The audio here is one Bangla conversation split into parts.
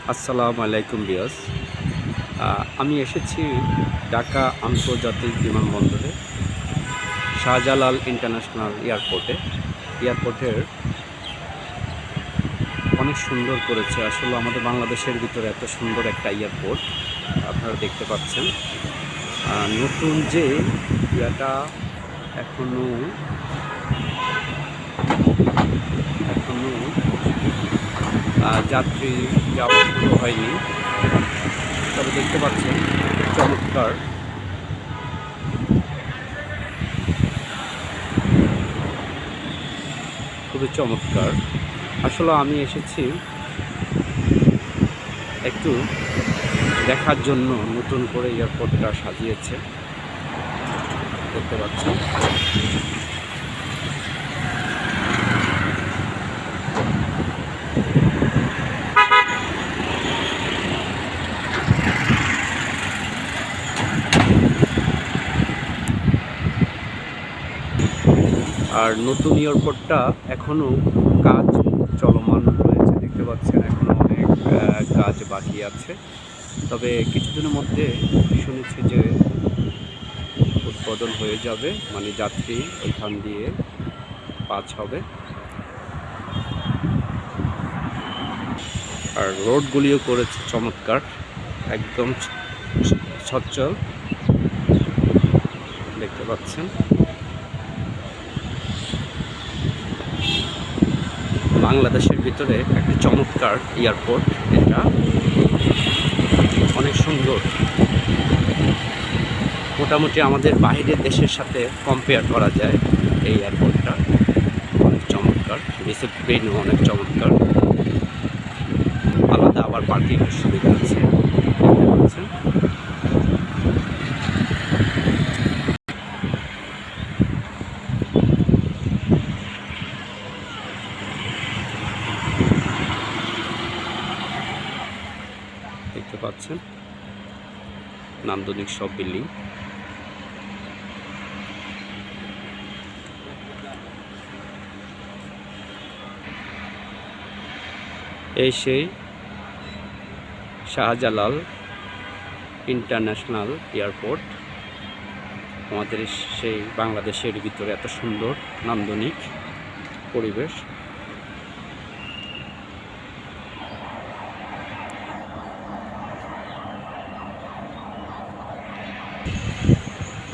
আসসালামু আলাইকুম বিয়স। আমি এসেছি ঢাকা আন্তর্জাতিক বিমানবন্দরে শাহজালাল ইন্টারন্যাশনাল এয়ারপোর্টের অনেক সুন্দর করেছে। আসলে আমাদের বাংলাদেশের ভিতরে এত সুন্দর একটা এয়ারপোর্ট আপনারা দেখতে পাচ্ছেন। নতুন যে এটা এখনো যাত্রী যাওয়া শুরু হয়নি, তবে দেখতে পাচ্ছেন চমৎকার। খুবই চমৎকার। আসলে আমি এসেছি একটু দেখার জন্য, নতুন করে এয়ারপোর্টটা সাজিয়েছে দেখতে পাচ্ছেন। আর নতুন এয়ারপোর্টটা এখনও কাজ চলমান রয়েছে দেখতে পাচ্ছেন, এখনও অনেক কাজ বাকি আছে। তবে কিছুদিনের মধ্যে শুনেছি যে উদ্বোধন হয়ে যাবে, মানে যাত্রী ওইখান দিয়ে পাস হবে। আর রোডগুলিও করেছে চমৎকার, একদম সচ্ছল দেখতে পাচ্ছেন। বাংলাদেশের ভিতরে একটা চমৎকার এয়ারপোর্ট, এটা অনেক সুন্দর। মোটামুটি আমাদের বাইরের দেশের সাথে কম্পেয়ার করা যায়। এই এয়ারপোর্টটা অনেক চমৎকার, ডিসিপ্লিনও অনেক চমৎকার, আলাদা আবার পার্কিংয়ের সুবিধা আছে দেখতে পাচ্ছেন। দেখতে পাচ্ছেন নান্দনিক সব বিল্ডিং। এই সেই শাহজালাল ইন্টারন্যাশনাল এয়ারপোর্ট, আমাদের সেই বাংলাদেশের ভিতরে এত সুন্দর নান্দনিক পরিবেশ।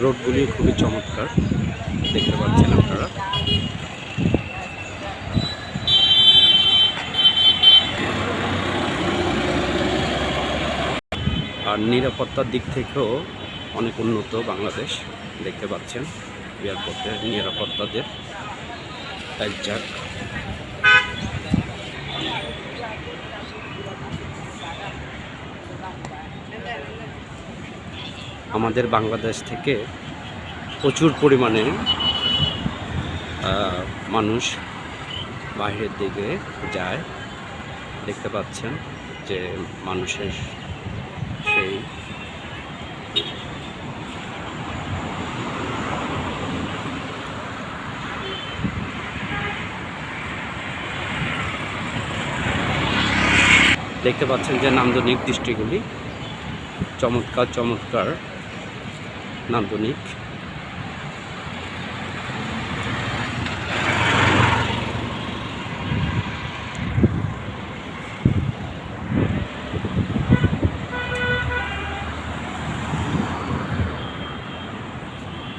রোডগুলি খুবই চমৎকার দেখতে পাচ্ছেন আপনারা। আর নিরাপত্তার দিক থেকেও অনেক উন্নত বাংলাদেশ দেখতে পাচ্ছেন। এয়ারপোর্টের নিরাপত্তাদের যাক, আমাদের বাংলাদেশ থেকে প্রচুর পরিমাণে মানুষ বাইরের দিকে যায় দেখতে পাচ্ছেন, যে মানুষের সেই দেখতে পাচ্ছেন যে নান্দনিক দৃষ্টিগুলি চমৎকার চমৎকার নান্দনিক।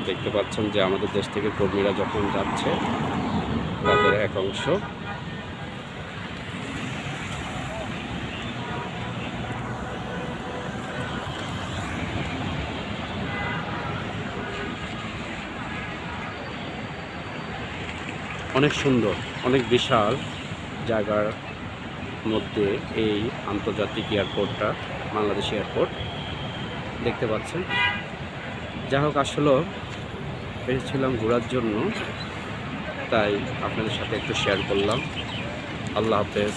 দেখতে পাচ্ছেন যে আমাদের দেশ থেকে কর্মীরা যখন যাচ্ছে, তাদের এক অংশ অনেক সুন্দর, অনেক বিশাল জায়গার মধ্যে এই আন্তর্জাতিক এয়ারপোর্টটা, বাংলাদেশ এয়ারপোর্ট দেখতে পাচ্ছেন। যাই হোক, আসলেও এসেছিলাম ঘোরার জন্য, তাই আপনাদের সাথে একটু শেয়ার করলাম। আল্লাহ হাফেজ।